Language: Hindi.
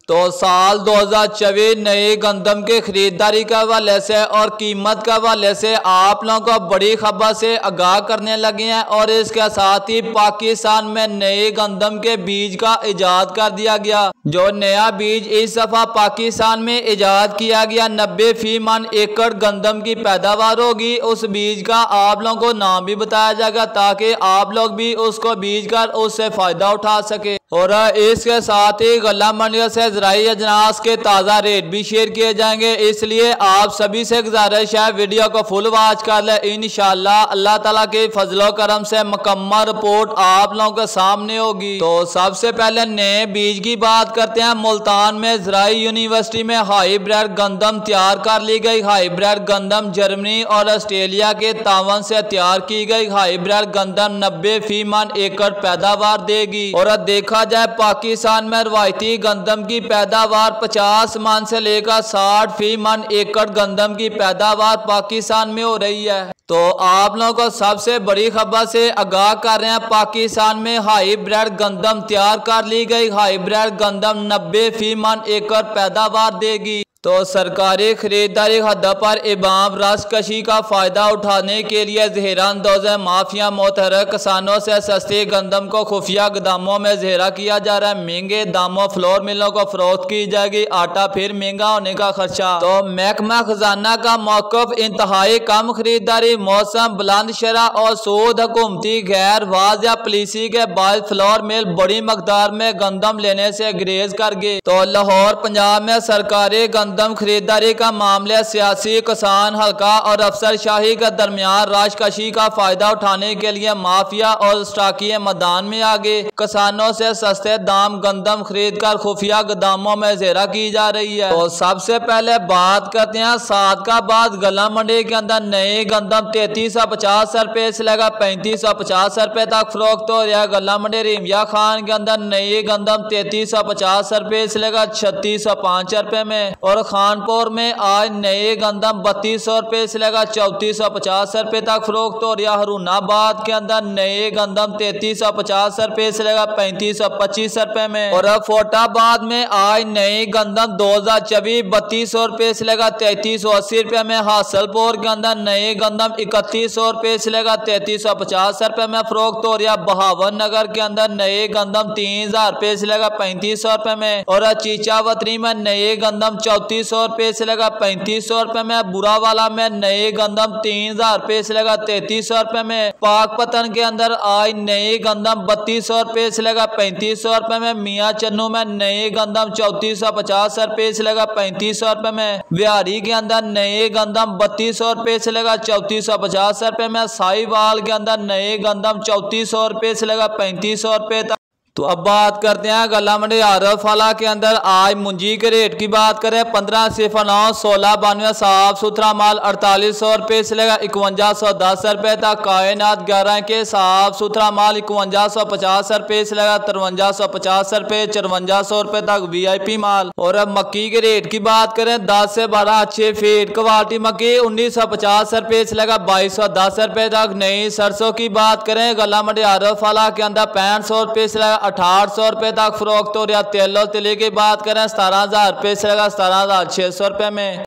तो साल 2024 नए गंदम के खरीदारी के हवाले से और कीमत के हवाले से आप लोगों को बड़ी खबर से आगाह करने लगे हैं। और इसके साथ ही पाकिस्तान में नए गंदम के बीज का इजाद कर दिया गया। जो नया बीज इस दफा पाकिस्तान में इजाद किया गया 90 एकड़ गंदम की पैदावार होगी। उस बीज का आप लोगों को नाम भी बताया जाएगा ताकि आप लोग भी उसको बीज कर उससे फायदा उठा सके। और इसके साथ ही गल्ला मंडियों से ज़राई अजनास के ताज़ा रेट भी शेयर किए जाएंगे, इसलिए आप सभी से गुजारिश है वीडियो को फुल वॉच कर ले। इंशाल्लाह अल्लाह ताला के फजलो करम से मुकम्मल रिपोर्ट आप लोगों के सामने होगी। तो सबसे पहले नए बीज की बात करते हैं। मुल्तान में ज़राई यूनिवर्सिटी में हाईब्रिड गंदम तैयार कर ली गई। हाईब्रिड गंदम जर्मनी और ऑस्ट्रेलिया के तावन से तैयार की गई हाईब्रिड गंदम 90 एकड़ पैदावार देगी। और देखा जाए पाकिस्तान में रवायती गंदम की पैदावार 50 मन से लेकर 60 एकड़ गंदम की पैदावार पाकिस्तान में हो रही है। तो आप लोगों को सबसे बड़ी खबर से आगाह कर रहे हैं, पाकिस्तान में हाईब्रिड गंदम तैयार कर ली गई। हाईब्रिड गंदम 90 एकड़ पैदावार देगी। तो सरकारी खरीदारी हद पर इमाम रसकशी का फायदा उठाने के लिए ज़हरा अंदोज़ माफिया मोतहरक किसानों से सस्ते गंदम को खुफिया गोदामों में ज़हरा किया जा रहा है। महंगे दामों फ्लोर मिलों को फरोख्त की जाएगी। आटा फिर महंगा होने का खर्चा। तो महकमा खजाना का मौक़िफ़ इंतहाई कम खरीदारी, मौसम, बुलंद शरह और सूद, हुकूमती गैर वाज़ या पॉलिसी के बाद फ्लोर मिल बड़ी मकदार में गंदम लेने से गुरेज कर गए। तो लाहौर पंजाब में सरकारी गंदम खरीदारी का मामला सियासी, किसान हल्का और अफसरशाही के दरमियान राशकशी का फायदा उठाने के लिए माफिया और स्टाकिये मैदान में आ गए। किसानों से सस्ते दाम गंदम खरीद कर खुफिया गोदामों में ज़ेरा की जा रही है। तो सबसे पहले बात करते हैं सादकाबाद गला मंडी के अंदर नए गंदम 3350 रुपए से लेकर 3550 रुपए तक फरोख्त हो रहा है। गला मंडी रिमिया खान के अंदर नए गंदम 3350 रुपए से लेकर 3605 रुपए में। और खानपुर में आज नए गंदम 3200 रुपए से लेकर 3450 रुपए तक फरोख्त हो रहा। हरूनाबाद के अंदर नए गंदम 3350 रुपए से लेकर 3525 रुपए में। और फोटाबाद में आज नए गंदम 2024 3200 रुपए से लेकर 3380 रुपए में। हासलपुर के अंदर नए गंदम 3100 रुपए से लेकर 3350 रुपए में फरोख्त हो रहा। बहावन नगर के अंदर नए गंदम 3000 रुपए से लेकर 3500 रुपए में। और चीचावतरी में नए गंदम 3400 रुपए से लेकर 3500 रुपए में। बुरावाला में नए गंदम 3000 रुपए से लेकर 3300 रुपए में। पाकपतन के अंदर आज नए गंदम 3200 रुपए से लेकर 3500 रुपए में। मियां चन्नू में नए गंदम 3450 रुपए से लेकर 3500 रुपए में। बिहारी के अंदर नए गंदम 3200 रुपए से लेकर 3450 रुपए में। साहिवाल के अंदर नए गंदम 3400 रुपए से लेकर 3500 रुपए तक। तो अब बात करते हैं गला मंडी आरफवाला के अंदर आज मुंजी के रेट की बात करें। 1509 1692 साफ सुथरा माल 4800 रुपए से लेकर 5110 रुपए तक। कायनात 11 के साफ सुथरा माल 5150 रुपए से लेकर 5350 रुपए 5400 रुपए तक VIP माल। और अब मक्की के रेट की बात करें 10 से 12 अच्छे फीड क्वालिटी मक्की 1950 रुपए से लेकर 2210 रुपए तक। नई सरसों की बात करें गला मंडी आरफवाला के अंदर 6500 रुपए से लेकर 1800 रुपए तक फरोख्त हो रहा। तेलो तिली की बात करें 17000 रुपए से लेकर 17600 रुपए में।